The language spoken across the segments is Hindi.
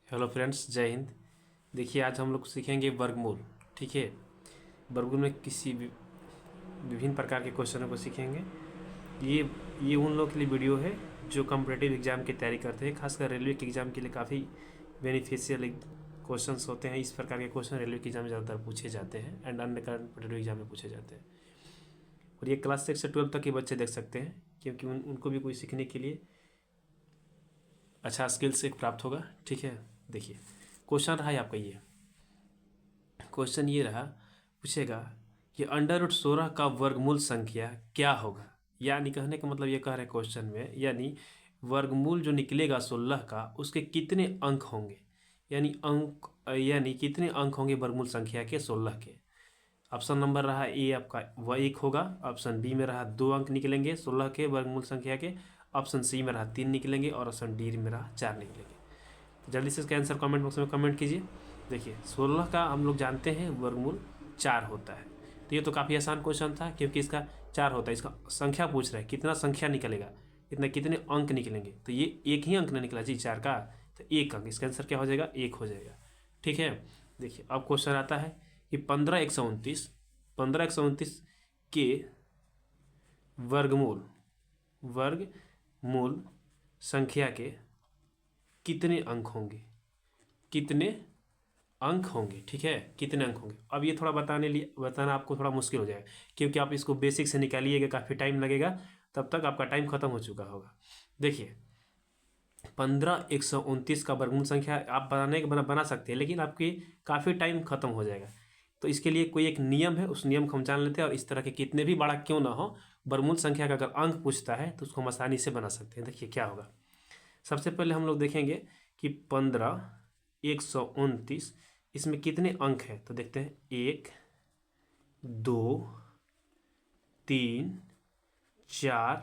हेलो फ्रेंड्स, जय हिंद। देखिए, आज हम लोग सीखेंगे वर्गमूल। ठीक है। वर्गमूल में किसी भी विभिन्न प्रकार के क्वेश्चनों को सीखेंगे। ये उन लोगों के लिए वीडियो है जो कॉम्पिटिटिव एग्जाम की तैयारी करते हैं। खासकर रेलवे के एग्ज़ाम के लिए काफ़ी बेनिफिशियल क्वेश्चंस होते हैं। इस प्रकार के क्वेश्चन रेलवे के एग्जाम में ज़्यादातर पूछे जाते हैं एंड अन्य कॉम्पिटिटिव एग्जाम में पूछे जाते हैं। और ये क्लास 6 से 12 तक के बच्चे देख सकते हैं, क्योंकि उनको भी कोई सीखने के लिए अच्छा स्किल्स एक प्राप्त होगा। ठीक है। देखिए, क्वेश्चन रहा है आपका ये। क्वेश्चन ये रहा, पूछेगा कि √16 का वर्गमूल संख्या क्या होगा। यानी कहने का मतलब ये कह रहे हैं क्वेश्चन में, यानी वर्गमूल जो निकलेगा 16 का, उसके कितने अंक होंगे। यानी कितने अंक होंगे वर्गमूल संख्या के 16 के। ऑप्शन नंबर रहा ए आपका वह 1 होगा। ऑप्शन बी में रहा 2 अंक निकलेंगे 16 के वर्गमूल संख्या के। ऑप्शन सी में रहा 3 निकलेंगे और ऑप्शन डी में रहा 4 निकलेंगे। तो जल्दी से इसका आंसर कमेंट बॉक्स में कमेंट कीजिए। देखिए, 16 का हम लोग जानते हैं वर्गमूल 4 होता है। तो ये तो काफ़ी आसान क्वेश्चन था, क्योंकि इसका 4 होता है। इसका संख्या पूछ रहा है, कितना संख्या निकलेगा, इतना कितने अंक निकलेंगे। तो ये एक ही अंक ना निकला जी 4 का, तो 1 अंक। इसका आंसर क्या हो जाएगा, 1 हो जाएगा। ठीक है। देखिए, अब क्वेश्चन आता है कि 15 के वर्गमूल संख्या के कितने अंक होंगे। कितने अंक होंगे। ठीक है, कितने अंक होंगे। अब ये थोड़ा बताना आपको थोड़ा मुश्किल हो जाएगा, क्योंकि आप इसको बेसिक से निकालिएगा, काफ़ी टाइम लगेगा, तब तक आपका टाइम खत्म हो चुका होगा। देखिए, 15 का वर्गमूल संख्या आप बना सकते हैं, लेकिन आपकी काफ़ी टाइम खत्म हो जाएगा। तो इसके लिए कोई एक नियम है, उस नियम को हम जान लेते हैं, और इस तरह के कितने भी बड़ा क्यों ना हो, वर्गमूल संख्या का अगर अंक पूछता है तो उसको हम आसानी से बना सकते हैं। देखिए क्या होगा। सबसे पहले हम लोग देखेंगे कि 15 इसमें कितने अंक हैं। तो देखते हैं 1 2 3 4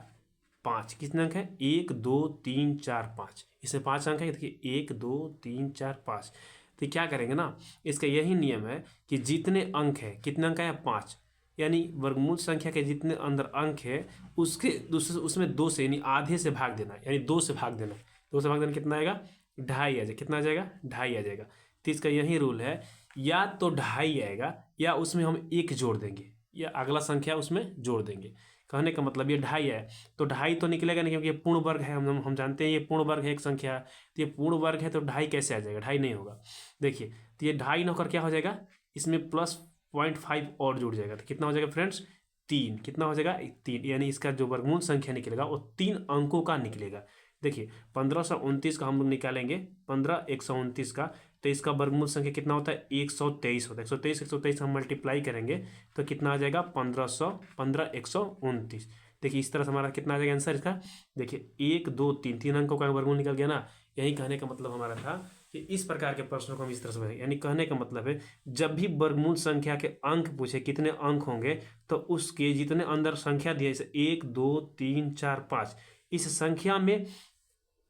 5। कितने अंक हैं, 1 2 3 4 5। इसमें 5 अंक है। देखिए 1 2 3 4 5। तो क्या करेंगे ना, इसका यही नियम है कि जितने अंक है, कितने अंक है, 5। यानी वर्गमूल संख्या के जितने अंदर अंक है, उसके दूसरे उसमें 2 से यानी आधे से भाग देना, यानी 2 से भाग देना। 2 से भाग देना कितना आएगा, 2.5 आ जाएगा। कितना आ जाएगा, 2.5 आ जाएगा। तो इसका यही रूल है, या तो 2.5 आएगा या उसमें हम 1 जोड़ देंगे, या अगला संख्या उसमें जोड़ देंगे। कहने का मतलब ये 2.5 है, तो 2.5 तो निकलेगा नहीं, क्योंकि ये पूर्ण वर्ग है। हम जानते हैं ये पूर्ण वर्ग है एक संख्या। तो ये पूर्ण वर्ग है, तो 2.5 कैसे आ जाएगा, 2.5 नहीं होगा। देखिए, तो ये 2.5 न होकर क्या हो जाएगा, इसमें प्लस 0.5 और जुड़ जाएगा। तो कितना हो जाएगा फ्रेंड्स, 3। कितना हो जाएगा, 3। यानी इसका जो वर्गमूल संख्या निकलेगा वो 3 अंकों का निकलेगा। देखिए, 1529 का हम लोग निकालेंगे, 15 का, तो इसका वर्गमूल संख्या कितना होता है, 123 होता है। 123 हम मल्टीप्लाई करेंगे तो कितना आ जाएगा, 129। देखिए, इस तरह से हमारा कितना आ जाएगा आंसर इसका। देखिए 1 2 3 3 अंकों का वर्गमूल निकल गया ना। यही कहने का मतलब हमारा था कि इस प्रकार के प्रश्नों को हम इस तरह से बनाएंगे। यानी कहने का मतलब है, जब भी वर्गमूल संख्या के अंक पूछे कितने अंक होंगे, तो उसके जितने अंदर संख्या दिए, जैसे 1 2 3 4 5, इस संख्या में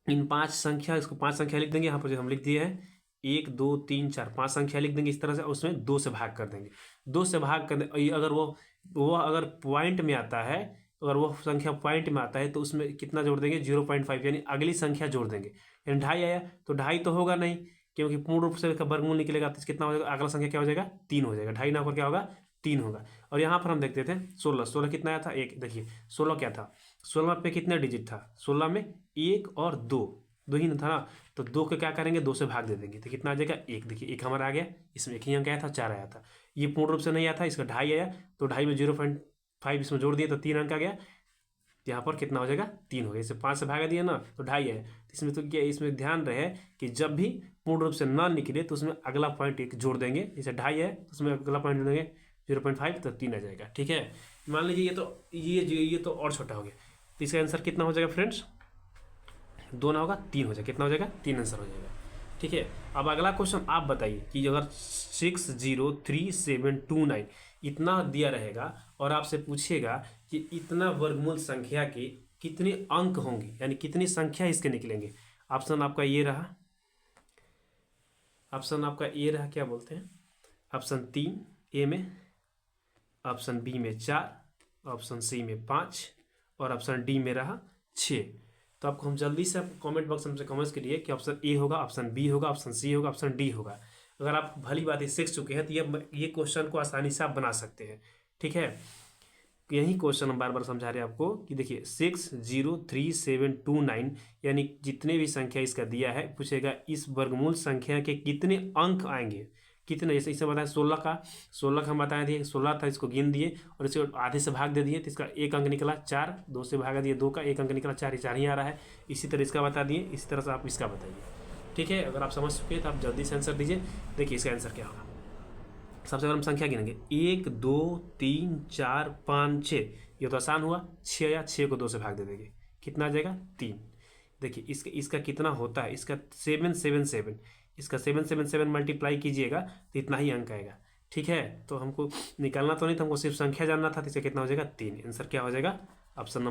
इन 5 संख्या, इसको 5 संख्या लिख देंगे। यहाँ पर जो हम लिख दिए हैं 1 2 3 4 5 संख्या लिख देंगे इस तरह से, उसमें 2 से भाग कर देंगे। 2 से भाग कर अगर वो अगर पॉइंट में आता है, अगर वो संख्या पॉइंट में आता है, तो उसमें कितना जोड़ देंगे, 0.5, यानी अगली संख्या जोड़ देंगे। यानी 2.5 आया, तो 2.5 तो होगा नहीं, क्योंकि पूर्ण रूप से इसका वर्गमूल निकलेगा, तो कितना हो जाएगा, अगला संख्या क्या हो जाएगा, 3 हो जाएगा। 2.5 ना होकर क्या होगा, 3 होगा। और यहाँ पर हम देखते थे 16 कितना आया था, 1। देखिए 16 क्या था, 16 पे कितने डिजिट था, 16 में 1 और 2 ही था ना। तो 2 को क्या करेंगे, 2 से भाग दे देंगे, तो कितना आ जाएगा, 1। देखिए 1 हमारा आ गया, इसमें 1 ही अंक आया था, 4 आया था। ये पूर्ण रूप से नहीं आया था, इसका 2.5 आया, तो 2.5 में 0.5 इसमें जोड़ दिए तो 3 अंक आ गया। यहाँ पर कितना हो जाएगा, 3 हो गया। इसे 5 से भागा दिया ना, तो 2.5 है। तो इसमें तो क्या, इसमें ध्यान रहे कि जब भी पूर्ण रूप से ना निकले, तो उसमें अगला पॉइंट 1 जोड़ देंगे। जैसे 2.5 है, तो उसमें अगला पॉइंट जोड़ देंगे 0.5, तो 3 आ जाएगा। ठीक है। मान लीजिए ये तो और छोटा हो गया, तो इसका आंसर कितना हो जाएगा फ्रेंड्स, 2 ना होगा, 3 हो जाएगा। कितना हो जाएगा, 3 आंसर हो जाएगा। ठीक है। अब अगला क्वेश्चन आप बताइए कि अगर 603729 इतना दिया रहेगा, और आपसे पूछेगा कि इतना वर्गमूल संख्या के कितने अंक होंगे, यानी कितनी संख्या इसके निकलेंगे। ऑप्शन आपका ये रहा, क्या बोलते हैं, ऑप्शन 3 ए में, ऑप्शन बी में 4, ऑप्शन सी में 5, और ऑप्शन डी में रहा 6। तो आपको हम जल्दी से कमेंट बॉक्स में कमेंट्स करिए कि ऑप्शन ए होगा, ऑप्शन बी होगा, ऑप्शन सी होगा, ऑप्शन डी होगा। अगर आप भली बात सीख चुके हैं तो ये क्वेश्चन को आसानी से आप बना सकते हैं। ठीक है, यही क्वेश्चन हम बार बार समझा रहे हैं आपको कि देखिए 603,729 यानी जितने भी संख्या इसका दिया है, पूछेगा इस वर्गमूल संख्या के कितने अंक आएंगे, कितने। जैसे इसे बताया 16 का हम बताए थे, 16 था, इसको गिन दिए और इसे आधे से भाग दे दिए तो इसका एक अंक निकला 4, 2 से भागा दिए 2 का एक अंक निकला 4, 4 ही आ रहा है। इसी तरह इसका बता दिए, इसी तरह से आप इसका बताइए। ठीक है, अगर आप समझ चुके हैं तो आप जल्दी से आंसर दीजिए। देखिए इसका आंसर क्या होगा। सबसे पहले हम संख्या गिनेंगे 1 2 3 4 5 6। ये तो आसान हुआ, 6 या 6 को 2 से भाग दे देंगे, कितना आ जाएगा 3। देखिए इसका कितना होता है, इसका 777, इसका 777 मल्टीप्लाई कीजिएगा तो इतना ही अंक आएगा। ठीक है, तो हमको निकालना तो नहीं था, हमको सिर्फ संख्या जानना था, तो इसका कितना हो जाएगा 3। आंसर क्या हो जाएगा, ऑप्शन नंबर